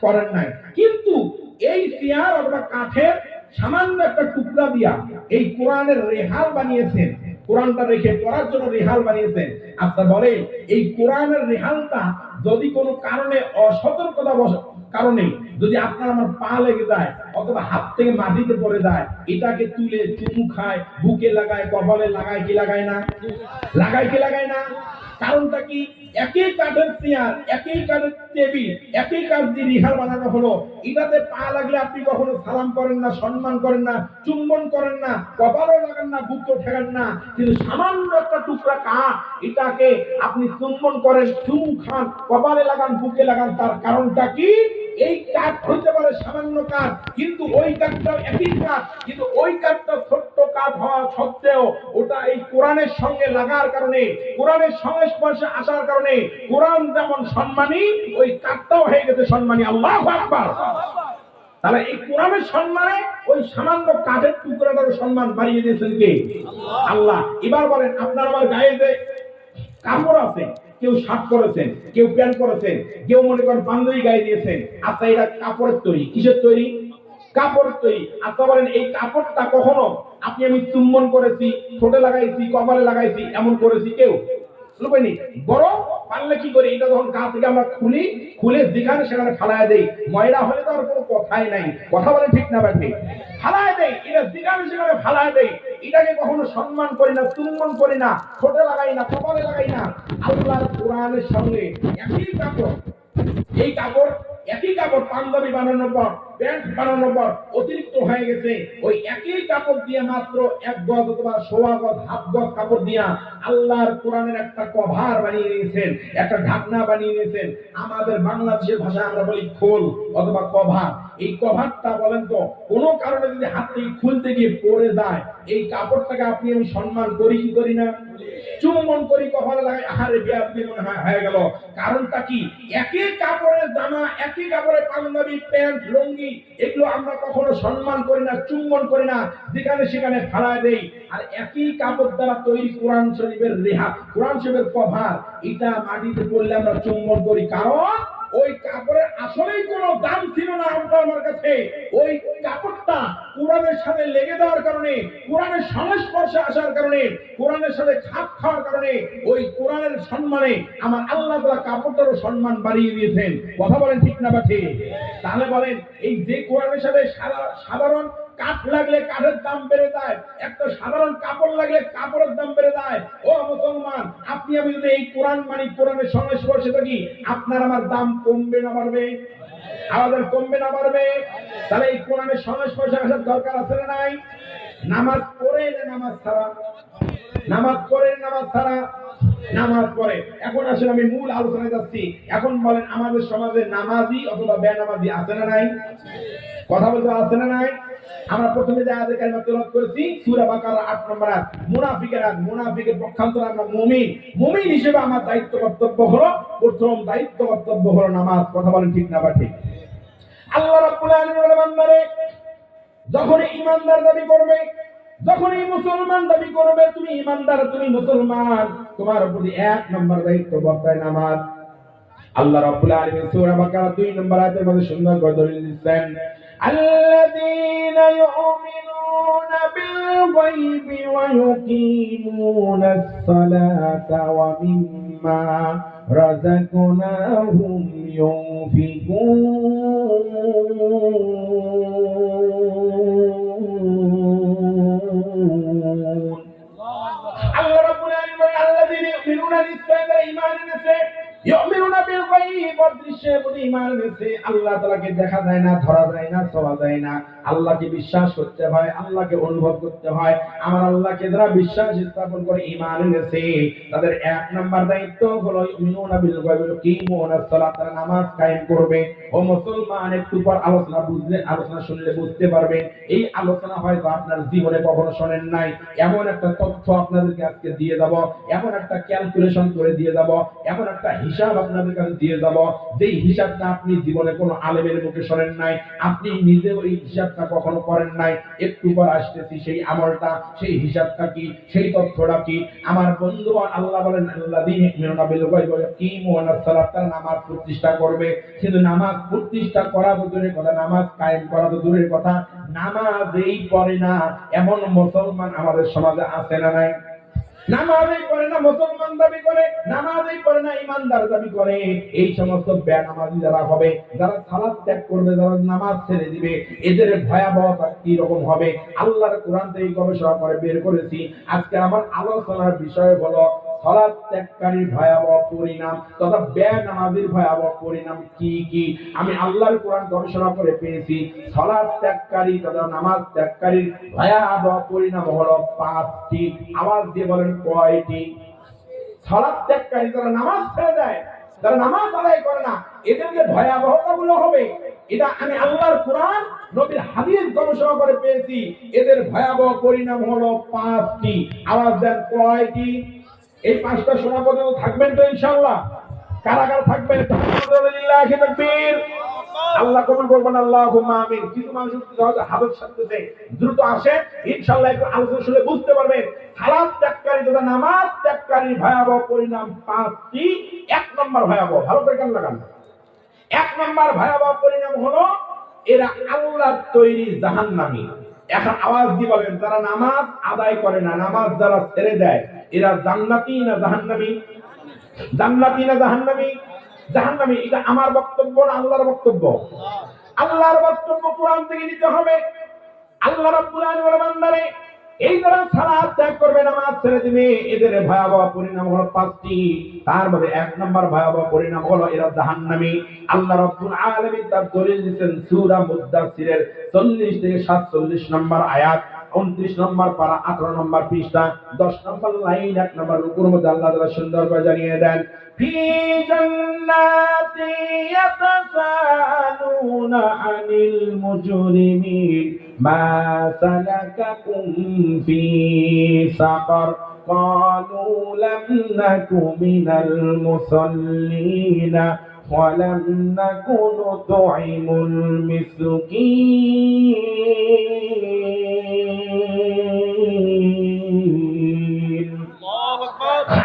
করেন নাই। কিন্তু এই চেয়ার অথবা কাঠের সামান্য একটা টুকরা দিয়া এই কোরআনের রেহাল বানিয়েছেন, কোরআনটা রেখে পড়ার জন্য রেহাল বানিয়েছেন। আচ্ছা বলে, এই কোরআনের রেহালটা যদি কোনো কারণে, অসতর্কতা কারণে যদি আপনার আমার পা লেগে যায় অথবা হাত থেকে মাটিতে পড়ে যায়, এটাকে তুলে চুমু খায়, বুকে লাগায়, কপালে লাগায়, কি লাগায় না? লাগায় কি লাগায় না? কারণটা কি? একই কাঠের চেয়ার, একই কাঠের টেবিল, একই কাঠ দিয়ে রেহাল বানানো হলো। এটাতে পা লাগলে আপনি কখনো সালাম করেন না, সম্মান করেন না, চুম্বন করেন না, কপালও লাগান না, বুকও ঠেকান না। কিন্তু সামান্য একটা টুকরা কাঠ, এটাকে আপনি চুম্বন করেন, চুমু খান, কপালে লাগান, বুকে লাগান। তার কারণটা কি? এই কাঠ হতে পারে সামান্য কাঠ, কিন্তু ওই কাঠটাও একই কাঠ, কিন্তু ওই কাঠটা ছোট্ট কাঠ হওয়া সত্ত্বেও ওটা এই কোরআনের সঙ্গে লাগার কারণে, কোরআনের সংস্পর্শে আসার কারণে কোরআন যেমন সম্মানী, ওই কাঠটাও হয়ে গেছে সম্মানী। আল্লাহু আকবার। তাহলে এই কোরআনের সম্মানে ওই সামান্য কাঠের টুকরাটার সম্মান বাড়িয়ে দিয়েছেন কে? আল্লাহ। এবার বলেন, আপনার আমার গায়ে যে কাপড় আছে, কেউ শার্ট করেছেন, কেউ প্যান্ট করেছেন, কেউ মনে করেন পাঞ্জাবি গায়ে দিয়েছেন। আচ্ছা, এটা কাপড়ের তৈরি, কিসের তৈরি? কাপড়ের তৈরি। আচ্ছা বলেন, এই কাপড়টা কখনো আপনি আমি চুম্বন করেছি, ঠোঁটে লাগাইছি, কপালে লাগাইছি, এমন করেছি কেউ? লুকাইনি। বরং পারলে কি করি, এটা যখন গা থেকে আমরা খুলে যেখানে সেখানে ফালায় দেই। ময়লা হলে তো আর কোনো কথাই নাই। কথা বলে ঠিক না ব্যাঠি? ফালায় দেই, এটা যেখানে সেখানে ফালায় দেই। এটাকে কখনো সম্মান করি না, চুম্বন করি না, ঠোঁটে লাগাই না, কপালে লাগাই না। আল্লাহর কোরআনের সঙ্গে একই কাপড়, এই কাপড় একই কাপড় পাঞ্জাবি বানানোর পর, প্যান্ট বানানোর পর অতিরিক্ত হয়ে গেছে, ওই একই কাপড় দিয়ে মাত্র 1 গজ অথবা 1.25 গজ, হাফ গজ কাপড় দিয়া আল্লাহর কোরআনের একটা কভার বানিয়ে নিয়েছেন, একটা ঢাকনা বানিয়ে নিয়েছেন। আমাদের বাংলাদেশের ভাষায় আমরা বলি খোল অথবা কভার। এই কভারটা বলেন তো কোনো কারণে যদি হাত থেকে খুলতে গিয়ে পড়ে যায়, এই কাপড়টাকে আপনি আমি সম্মান করি কি করি না? চুম্বন করি, কপালে লাগাই, আহারে বেয়াদবি মনে হয় হয়ে গেল। কারণটা কি? একই কাপড়ের জামা, একই কাপড়ের পাঞ্জাবি, প্যান্ট, লুঙ্গি, এগুলো আমরা কখনো সম্মান করি না, চুম্বন করি না, যেখানে সেখানে ফালায় দেই। আর একই কাপড় দ্বারা তৈরি কোরআন শরীফের রেহা, কোরআন শরীফের কভার, এটা মাটিতে পড়লে আমরা চুম্বন করি। কারণ ওই কাপড়ের আসলেই কোনো দাম ছিল না আমার কাছে। ওই কাপড়টা কোরআনের সাথে লেগে দেওয়ার কারণে, কোরআনের সংস্পর্শে আসার কারণে, কোরআনের সাথে খাপ খাওয়ার কারণে, ওই কোরআনের সম্মানে আমার আল্লাহ তাআলা কাপড়টারও সম্মান বাড়িয়ে দিয়েছেন। কথা বলেন ঠিক না বা ঠিক? তাহলে বলেন, এই যে কোরআনের সাথে সাধারণ কাঠ লাগলে কাঠের দাম বেড়ে যায়, একটা সাধারণ কাপড় লাগলে কাপড়ের দাম বেড়ে যায়। ও মুসলমান, আপনি আমি যদি এই কোরআন মানি, কোরআনের সংস্পর্শে থাকি, আপনার আমার দাম কমবে না বাড়বে? আমাদের কমবে না বাড়বে? তাহলে এই কোরআনের সংস্পর্শে আসার দরকার আছে না নাই? নামাজ পড়ে না নামাজ ছাড়া? নামাজ পড়ে নামাজ ছাড়া? নামাজ পড়ে। এখন আসলে আমি মূল আলোচনায় যাচ্ছি। এখন বলেন, আমাদের সমাজে নামাজি অথবা বেনামাজি আছে না নাই? কথা বলতে আছে না নাই? আমরা প্রথমে যে আয়াতে কারিমা তেলাওয়াত করেছি সূরা বাকারা 8 নম্বর আয়াত, মুনাফিকের আয়াত। মুনাফিকের পক্ষান্তরে আমরা মুমিন। মুমিন হিসেবে আমার দায়িত্ব কর্তব্য হলো, প্রথম দায়িত্ব কর্তব্য হলো নামাজ। কথা বলেন ঠিক না বা ঠিক? আল্লাহ রাব্বুল আলামিন বলেন, বান্দারে যখন ঈমানদার দাবি করবে, যখন এই মুসলমান দাবি করবে তুমি ঈমানদার, তুমি মুসলমান, তোমার প্রতি 1 নম্বর দায়িত্ব বর্তায় নামাজ। আল্লাহ রাব্বুল আলামিন সূরা বাকারা 2 নম্বর আয়াতের মধ্যে সুন্দর করে দলিল দিচ্ছেন, আল্লাযীনা ইউমিনুনা বিল গায়বি ওয়া ইউকিমুনাস সালাতা ওয়া মিম্মা রাযাকনাহুম ইউনফিকুন। আল্লাহ রাব্বুল আলামিন বলেন, আল্লাযীনা ইউমিনুনা নিশ্চয় ঈমান এনেছে, ইউমিনুনা বিল গায়ব, অদৃশ্যের প্রতি ঈমান এনেছে। আল্লাহ তাআলাকে দেখা যায় না, ধরা যায় না, ছোঁয়া যায় না, আল্লাহকে বিশ্বাস করতে হয়, আল্লাহকে অনুভব করতে হয়। আমার আল্লাহকে যারা বিশ্বাস স্থাপন করে ঈমান এনেছে, তাদের 1 নাম্বার দায়িত্ব হলো ইউমিনুনা বিল গায়ব ওয়া ইউকিমুনাস সালাত, তারা নামাজ কায়েম করবে। ও মুসলমান, একটু পর আলোচনা শুনলে বুঝতে পারবেন, এই আলোচনা হয়তো আপনার জীবনে কখনো শোনেন নাই। এমন একটা তথ্য আপনাদেরকে আজকে দিয়ে যাব, এমন একটা ক্যালকুলেশন করে দিয়ে যাব, এমন একটা হিসাব আপনাদের কাছে দিয়ে যাব, যেই হিসাবটা আপনি জীবনে কোনো আলেমের মুখে শোনেন নাই, আপনি নিজেও এই হিসাবটা কখনো করেন নাই। একটু পর আসতেছি সেই আমলটা, সেই হিসাবটা কি, সেই তথ্যটা কি। আমার বন্ধুগণ, আল্লাহ বলেন, আল্লাযীনা ইউমিনুনা বিল গায়বি ওয়া ইউকিমুনাস সালাত, নামাজ প্রতিষ্ঠা করবে। কিন্তু নামাজ প্রতিষ্ঠা করা তো দূরের কথা, নামাজ কায়েম করা তো দূরের কথা, নামাজই পড়ে না এমন মুসলমান আমাদের সমাজে আছে না নাই? নামাজই পড়ে না মুসলমান দাবি করে, নামাজই পড়ে না ইমানদার দাবি করে। এই সমস্ত বেনামাজি যারা হবে, যারা সালাত ত্যাগ করবে, যারা নামাজ ছেড়ে দিবে, এদের ভয়াবহতা কি রকম হবে আল্লাহর কোরআন থেকে গবেষণা করে বের করেছি। আজকে আমার আলোচনার বিষয় হলো সালাত ত্যাগকারীর ভয়াবহ পরিণাম তথা বেনামাজির ভয়াবহ পরিণাম কি কি। আমি আল্লাহর কোরআন গবেষণা করে পেয়েছি, সালাত ত্যাগকারী তথা নামাজ ত্যাগকারীর ভয়াবহ পরিণাম হলো 5টি। আওয়াজ দিয়ে বলেন কয়টি? সালাত ত্যাগকারী যারা নামাজ ছেড়ে দেয়, যারা নামাজ আদায় করে না, এদের যে ভয়াবহতাগুলো হবে, এটা আমি আল্লাহর কোরআন নবীর হাদিস গবেষণা করে পেয়েছি। এদের ভয়াবহ পরিণাম হলো 5টি। আওয়াজ দেন কয়টি? এই 5টা শোনা পর্যন্ত থাকবেন তো ইনশাআল্লাহ? কারা কারা থাকবেন? আলহামদুলিল্লাহ, তাকবীর। আল্লাহ কবুল করবেন, আল্লাহুম্মা আমিন। কিছু মানুষ হাদিস শুনতেছে, দ্রুত আসে, ইনশাআল্লাহ একটু আলোচনা শুনে বুঝতে পারবেন সালাত ত্যাগকারী তথা নামাজ ত্যাগকারীর ভয়াবহ পরিণাম 5টি। 1 নম্বর ভয়াবহ, ভালো করে কান লাগান। 1 নম্বর ভয়াবহ পরিণাম হলো এরা আল্লাহর তৈরি জাহান্নামী। এখন আওয়াজ দিয়ে বলেন, যারা নামাজ আদায় করে না, নামাজ যারা ছেড়ে দেয়, এরা জান্নাতি না জাহান্নামী? জান্নাতি না জাহান্নামী? জাহান্নামী। এটা আমার বক্তব্য না আল্লাহর বক্তব্য? আল্লাহর বক্তব্য কোরআন থেকে নিতে হবে। আল্লাহ রাব্বুল আলামিন বলেন, বান্দারে এই যারা সালাত ত্যাগ করবে, নামাজ ছেড়ে দিবে, এদের ভয়াবহ পরিণাম হলো পাঁচটি। তার মধ্যে এক নম্বর ভয়াবহ পরিণাম হলো এরা জাহান্নামী। আল্লাহ রাব্বুল আলামিন তার দলিল দিয়েছেন সূরা মুদ্দাসসিরের 40 থেকে 47 নম্বর আয়াত, 29 নম্বর পারা, 18 নম্বর পৃষ্ঠা, 10 নম্বর লাইন, 1 নম্বর রুকুর মধ্যে আল্লাহ তাআলা সুন্দর করে জানিয়ে দেন, ফি জান্নাতি ইয়াতাসালুনা আনিল মুজরিমিন মা সালাকাকুম ফি সাকার ক্বালু লাম নাকু মিনাল মুসাল্লিন ولم نكن نطعم المسكين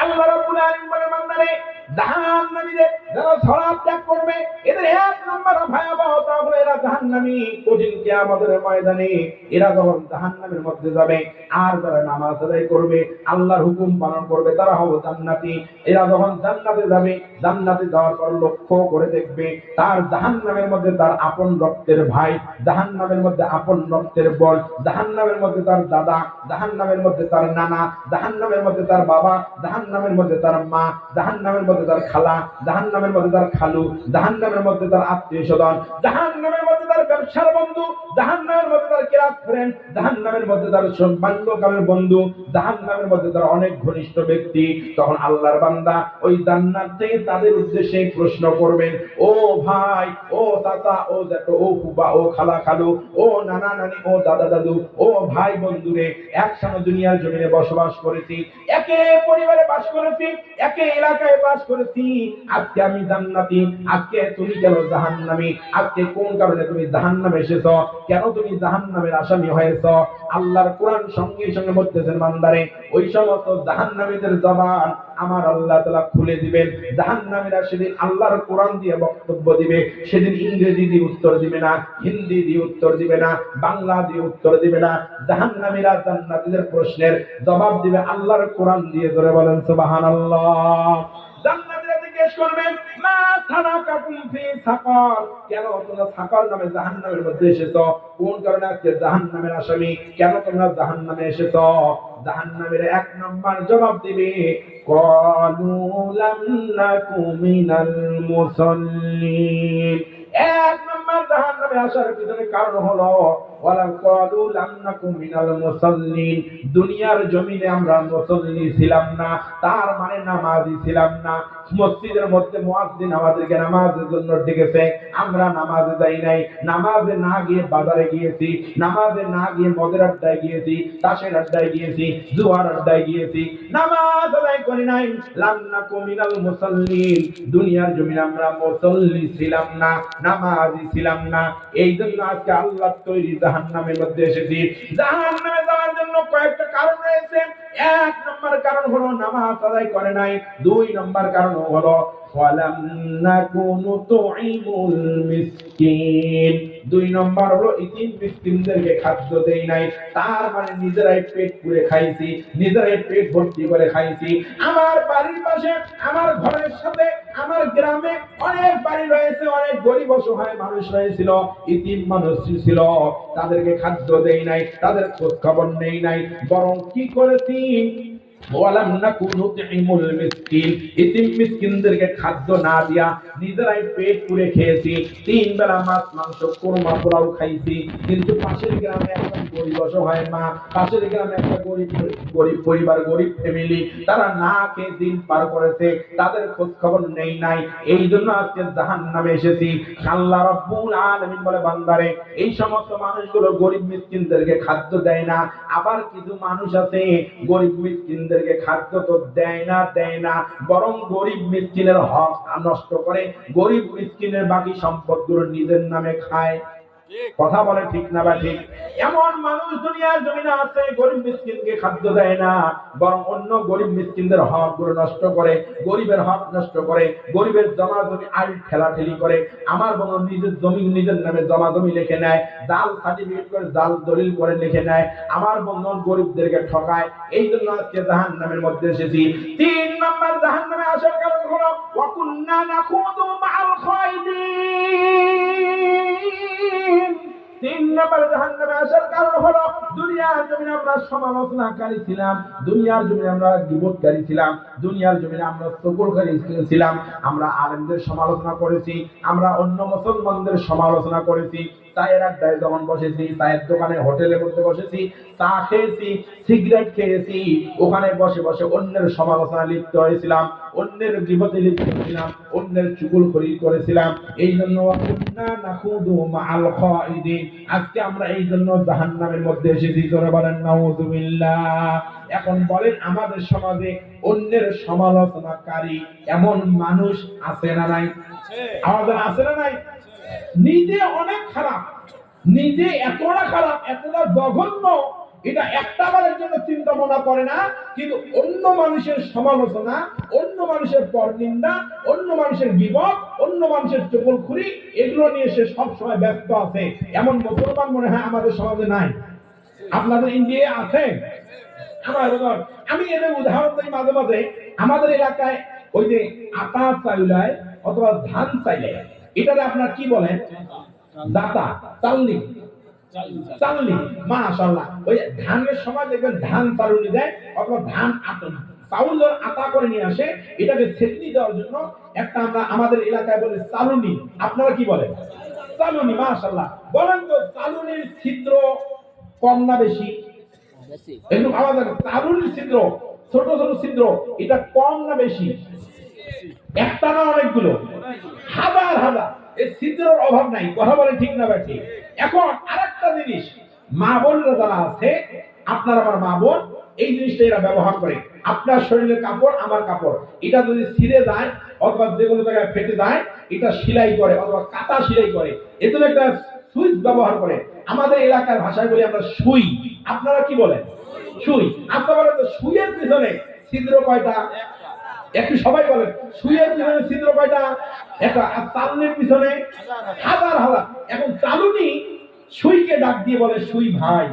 আল্লাহ রাব্বুল আলামিন বলেন বান্দারে জাহান্নামীদের যারা সালাত ত্যাগ করবে এদের এক নম্বর ভয়াবহতা হলো এরা জাহান্নামী। কঠিন কিয়ামতের ময়দানে এরা যখন জাহান্নামের মধ্যে যাবে, আর যারা নামাজ আদায় করবে, আল্লাহর হুকুম পালন করবে, তারা হবে জান্নাতি। এরা যখন জান্নাতে যাবে, জান্নাতে যাওয়ার পর লক্ষ্য করে দেখবে তার জাহান্নামের মধ্যে তার আপন রক্তের ভাই, জাহান্নামের মধ্যে আপন রক্তের বোন, জাহান্নামের মধ্যে তার দাদা, জাহান্নামের মধ্যে তার নানা, জাহান্নামের মধ্যে তার বাবা, জাহান্নামের মধ্যে তার মা, জাহান্নামের মধ্যে তার খালা, জাহান্নামের মধ্যে তার খালু, জাহান্নামের মধ্যে তার আত্মীয় স্বজন, জাহান্নামের মধ্যে তার ব্যবসার বন্ধু, জাহান্নামের মধ্যে তার ক্লাস ফ্রেন্ড, জাহান্নামের মধ্যে তার বাল্যকালের বন্ধু, জাহান্নামের মধ্যে তার অনেক ঘনিষ্ঠ ব্যক্তি। তখন আল্লাহর বান্দা ওই জান্নাত থেকে তাদের উদ্দেশ্যে প্রশ্ন করবেন, ও ভাই, ও চাচা, ও জ্যাঠো, ও ফুফা, ও খালা খালু, ও নানা নানি, ও দাদা দাদু, ও ভাই বন্ধুরে, একসাথে দুনিয়ার জমিনে বসবাস করেছি, একে পরিবারে বাস করেছি, একে এলাকায় বাস করেছি, আজকে আমি জান্নাতি, আজকে তুমি কেন জাহান্নামী? আজকে কোন কারণে তুমি জাহান্নামে এসেছো? কেন তুমি জাহান্নামের আসামি হয়েছো? আল্লাহর কোরআন সঙ্গে সঙ্গে বলতেছেন বান্দারে ওই সমস্ত জাহান্নামীদের জবান আমার আল্লাহ তাআলা খুলে দিবেন। জাহান্নামীরা সেদিন আল্লাহর কোরআন দিয়ে বক্তব্য দিবে, সেদিন ইংরেজি দিয়ে উত্তর দিবে না, হিন্দি দিয়ে উত্তর দিবে না, বাংলা দিয়ে উত্তর দিবে না। জাহান্নামীরা জান্নাতীদের প্রশ্নের জবাব দিবে আল্লাহর কোরআন দিয়ে। ধরে বলেন সুবহানাল্লাহ। জান্নাতীরা জিজ্ঞেস করবেন, মা সালাকাকুম ফি সাকার, কেন তোমরা সাকার নামে জাহান্নামের মধ্যে এসেছো? কোন কারণে আজকে জাহান্নামের আসামি? কেন তোমরা জাহান্নামে এসেছো? জাহান্নামের এক নম্বর জবাব দিবে, ক্বালু লাম নাকু মিনাল মুসাল্লিন। এক নম্বর জাহান্নামে আসার পিছনে কারণ হলো ওয়ালা ক্বালু লাম নাকু মিনাল মুসাল্লিন, দুনিয়ার জমিনে আমরা মুসল্লি ছিলাম না, তার মানে নামাজি ছিলাম না। মসজিদের মধ্যে মুয়াজ্জিন আমাদেরকে নামাজের জন্য ডেকেছে, আমরা নামাজে যাই নাই, নামাজে না গিয়ে বাজারে গিয়েছি, নামাজে না গিয়ে মদের আড্ডায় গিয়েছি, তাসের আড্ডায় গিয়েছি, জুয়ার আড্ডায় গিয়েছি, নামাজ আদায় করি নাই। লাম নাকু মিনাল মুসাল্লিন, দুনিয়ার জমিনে আমরা মুসল্লি ছিলাম না, নামাজি ছিলাম না। এই জন্য আজকে আল্লাহ তৈরি জাহান্নামের মধ্যে এসেছি। জাহান্নামে যাওয়ার জন্য কয়েকটা কারণ রয়েছে। এক নম্বর কারণ হলো নামাজ আদায় করে নাই। দুই নম্বর কারণ হলো ওয়ালাম নাকুনু তুইমুল মিসকিন, দুই নম্বর হলো ইতিম মিসকিনদেরকে খাদ্য দেই নাই, তার মানে নিজেরাই পেট পুরে খাইছি, নিজেরাই পেট ভর্তি করে খাইছি। আমার বাড়ির পাশে, আমার ঘরের সাথে, আমার গ্রামে অনেক বাড়ি রয়েছে, অনেক গরিব অসহায় মানুষ রয়েছিল, ইতিম মানুষ ছিল, তাদেরকে খাদ্য দেই নাই, তাদের খোঁজ খবর নেই নাই, বরং কি করেছি, ওয়ালাম নাকু নুতইমুল মিসকিন, ইতিম মিসকিনদেরকে খাদ্য না দিয়া নিজেরাই পেট পুরে খেয়েছি। তিন বেলা মাছ মাংস কোরমা পোলাও খাইছি, কিন্তু পাশের গ্রামে একটা গরিব অসহায় মা, পাশের গ্রামে একটা গরিব গরিব পরিবার, গরিব ফ্যামিলি, তারা না খেয়ে দিন পার করেছে, তাদের খোঁজ খবর নেই নাই। এই জন্য আজকে জাহান্নামে এসেছি। আল্লাহ রাব্বুল আলামিন বলে, বান্দারে এই সমস্ত মানুষগুলো গরিব মিসকিনদেরকে খাদ্য দেয় না। আবার কিছু মানুষ আছে গরিব মিসকিনদেরকে খাদ্য তো দেয় না, বরং গরিব মিসকিনের হক নষ্ট করে, গরিব মিসকিনের বাকি সম্পদগুলো নিজের নামে খায়। কথা বলে ঠিক না বা ঠিক? এমন মানুষ দুনিয়ার জমিনে আছে, গরিব মিসকিনকে খাদ্য দেয় না, বরং অন্য গরিব মিসকিনদের হক গুলো নষ্ট করে, গরিবের হক নষ্ট করে, গরিবের জমা জমি আইল ঠেলাঠেলি করে, আমার বন্ধু নিজের জমি নিজের নামে জমা জমি লিখে নেয়, জাল সার্টিফিকেট করে, জাল দলিল করে লিখে নেয়, আমার বন্ধু গরিবদেরকে ঠকায়। এই জন্য আজকে জাহান্নামের মধ্যে এসেছি। তিন নম্বর জাহান্নামে আসার কারণ হলো ওয়া কুন্না নাখুদু মাআল খায়দিন। তিন নম্বর জাহান্নামে আসার কারণ হলো দুনিয়া দুনিয়ার জমিনে আমরা সমালোচনাকারী ছিলাম, দুনিয়ার জমিনে আমরা গীবতকারী ছিলাম, দুনিয়ার জমিনে আমরা চগলকারী ছিলাম, আমরা আলেমদের সমালোচনা করেছি, আমরা অন্য মুসলমানদের সমালোচনা করেছি, চায়ের আড্ডায় যখন বসেছি, চায়ের দোকানে হোটেলের মধ্যে বসেছি, চা খেয়েছি, সিগারেট খেয়েছি, ওখানে বসে বসে অন্যের সমালোচনা লিপ্ত হয়েছিলাম, অন্যের গীবতে লিপ্ত ছিলাম, অন্যের চুগলখড়ি করেছিলাম। এই জন্য আজকে আমরা এই জন্য জাহান্নামের মধ্যে এসেছি। জোরে বলেন নাউযুবিল্লাহ। এখন বলেন আমাদের সমাজে অন্যের সমালোচনাকারী এমন মানুষ আছে না নাই? আমাদের আছে না নাই? নিজে অনেক খারাপ, নিজে এতটা খারাপ, এতটা জঘন্য, এটা একটা বারের জন্য চিন্তা ভাবনা করে না, কিন্তু অন্য মানুষের সমালোচনা, অন্য মানুষের পরনিন্দা, অন্য মানুষের গীবত, অন্য মানুষের চগলখড়ি, এগুলো নিয়ে সে সবসময় ব্যস্ত আছে। এমন মুসলমান মনে হয় আমাদের সমাজে নাই। আপনাদের ইন্ডিয়ায় আছে? আমি এদের উদাহরণ দিই মাঝে মাঝে। আমাদের এলাকায় ওই যে আটা চাইলায় অথবা ধান চাইলে, এটারে আপনার কি বলেন? দাতা, চালনি, চালনি। মাশাআল্লাহ, ওই ধানের সময় দেখবেন ধান চালনি দেয় অথবা ধান আটা, চাউল আটা করে নিয়ে আসে, এটাকে ছেঁচনি দেওয়ার জন্য একটা আমরা আমাদের এলাকায় বলি চালনি। আপনারা কি বলেন? চালনি। মাশাআল্লাহ। বলেন তো চালনির ছিদ্র কম না বেশি? একটু আমাদের চালনির ছিদ্র, ছোট ছোট ছিদ্র, এটা কম না বেশি? একটা না অনেকগুলো? হাজার হাজার। এই ছিদ্রের অভাব নাই। কথা বলে ঠিক না ভাই? ঠিক। এখন আরেকটা জিনিস, মা বোনরা যারা আছে, আপনার আমার মা বোন, এই জিনিসটা এরা ব্যবহার করে। আপনার শরীরের কাপড়, আমার কাপড়, এটা যদি ছিঁড়ে যায় অথবা যে কোনো জায়গায় ফেটে যায়, এটা সেলাই করে অথবা কাটা সেলাই করে, এজন্য একটা সুইচ ব্যবহার করে। আমাদের এলাকার ভাষায় বলি আমরা সুই। আপনারা কি বলেন? সুই। আচ্ছা বলেন তো সুইয়ের পিছনে ছিদ্র কয়টা? একটু সবাই বলেন, সুইয়ের পিছনে ছিদ্র কয়টা? একটা। আর চালনির পিছনে হাজার হাজার। এখন চালুনি সুইকে ডাক দিয়ে বলে, সুই ভাই,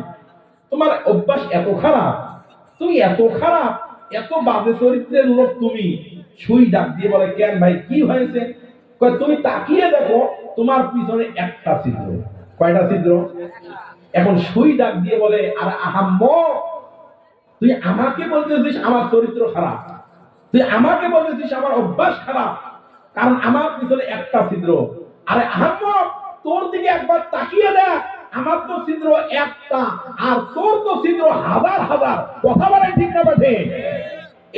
তোমার অভ্যাস এত খারাপ, তুমি এত খারাপ, এত বাজে চরিত্রের লোক তুমি। সুই ডাক দিয়ে বলে, কেন ভাই, কি হয়েছে? তুমি তাকিয়ে দেখো, তোমার পিছনে একটা ছিদ্র। কয়টা ছিদ্র? এখন সুই ডাক দিয়ে বলে, আর আহাম্মক, তুই আমাকে বলতেছিস আমার চরিত্র খারাপ, তুই আমাকে বলতেছিস আমার অভ্যাস খারাপ, কারণ আমার পিছনে একটা ছিদ্র। আরে আহাম্মক, তোর দিকে একবার তাকিয়ে দেখ, আমার তো ছিদ্র একটা আর তোর তো ছিদ্র হাজার হাজার। কথা বলে ঠিক না বেঠে?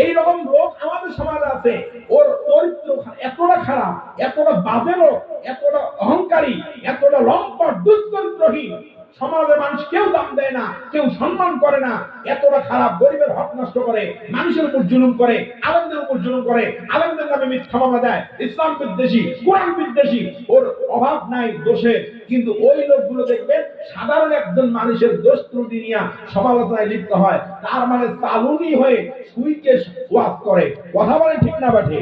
এইরকম লোক আমাদের সমাজে আছে। ওর চরিত্র এতটা খারাপ, এতটা বাজে লোক, এতটা অহংকারী, এতটা লম্পট, দুশ্চরিত্রহীন, সমাজের মানুষ কেউ দাম দেয় না, কেউ সম্মান করে না, এতটা খারাপ, গরিবের হক নষ্ট করে, মানুষের উপর জুলুম করে, আলেমদের উপর জুলুম করে, আলেমদের নামে মিথ্যা মামলা দেয়, ইসলাম বিদ্বেষী, কোরআন বিদ্বেষী, ওর অভাব নাই দোষের। কিন্তু ওই লোকগুলো দেখবেন সাধারণ একজন মানুষের দোষ ত্রুটি নিয়ে সমালোচনায় লিপ্ত হয়, তার মানে চালুনি হয়ে সুইকে ওয়াজ করে। কথা বলে ঠিক না বাঠে?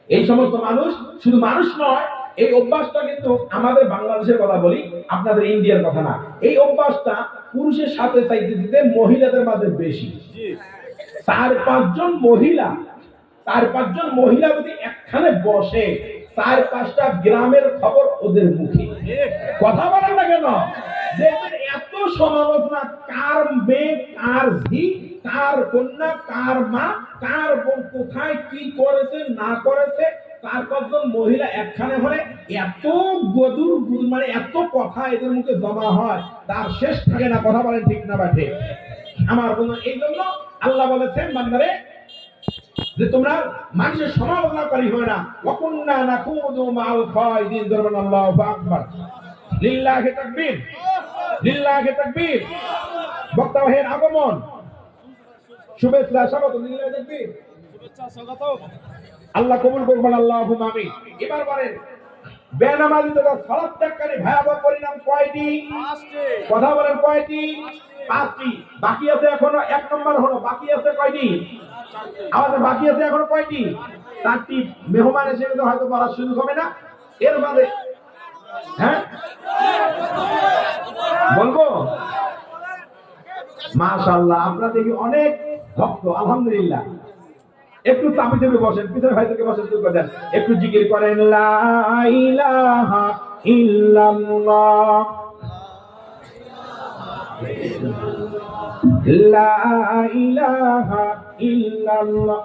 এই সমস্ত মানুষ শুধু মানুষ নয়, এই অভ্যাসটা কিন্তু আমাদের বাংলাদেশের কথা বলি, আপনাদের ইন্ডিয়ার কথা না। এই অভ্যাসটা পুরুষের সাথে চাইতে দিতে মহিলাদের মাঝে বেশি। 4-5 জন মহিলা, 4-5 জন মহিলা যদি একখানে বসে, 4-5টা গ্রামের খবর ওদের মুখে। কথা বলেন না কেন? দেখবেন এত সমালোচনা, কার মেয়ে, কার ঝি, কার কন্যা, কার মা, কার বোন কোথায় কি করেছে না করেছে, 4-5 জন মহিলা একখানে হলে এত গদুর, মানে এত কথা এদের মুখে জমা হয়, তার শেষ থাকে না। কথা বলেন ঠিক না বাঠে? আমার বন্ধু, এই জন্য আল্লাহ বলেছেন বান্দারে যে তোমরা মানুষের সমালোচনাকারী হয় না। ওয়াকুন্না নাকুদু মাল খায়দিন। দরবান আল্লাহু আকবার। লিল্লাহি তাকবীর, লিল্লাহি তাকবীর। বক্তা ভাইয়ের আগমন, শুভেচ্ছা, স্বাগত। লিল্লাহি তাকবীর, শুভেচ্ছা, স্বাগত। আল্লাহ কবুল করবেন, আল্লাহুম্মা আমিন। এবার বলেন, বেনামাজি তথা সালাত ত্যাগকারী ভয়াবহ পরিণাম কয়টি? 5টি। কথা বলেন কয়টি? 5টি। বাকি আছে এখনো, 1 নম্বর হলো বাকি আছে কয়টি? আমাদের বাকি আছে এখনো কয়টি? 4টি। মেহমান এসে গেলে হয়তো বলার সুযোগ হবে না, এর বাদে হ্যাঁ বলবো। মাশাআল্লাহ, আপনারা দেখি অনেক ভক্ত, আলহামদুলিল্লাহ। একটু চাপি চেপে বসেন, পিছনে ভাই থেকে বসেন, শুরু করে দেন। একটু জিকির করেন, লা ইলাহা ইল্লাল্লাহ লা ইলাহা ইল্লাল্লাহ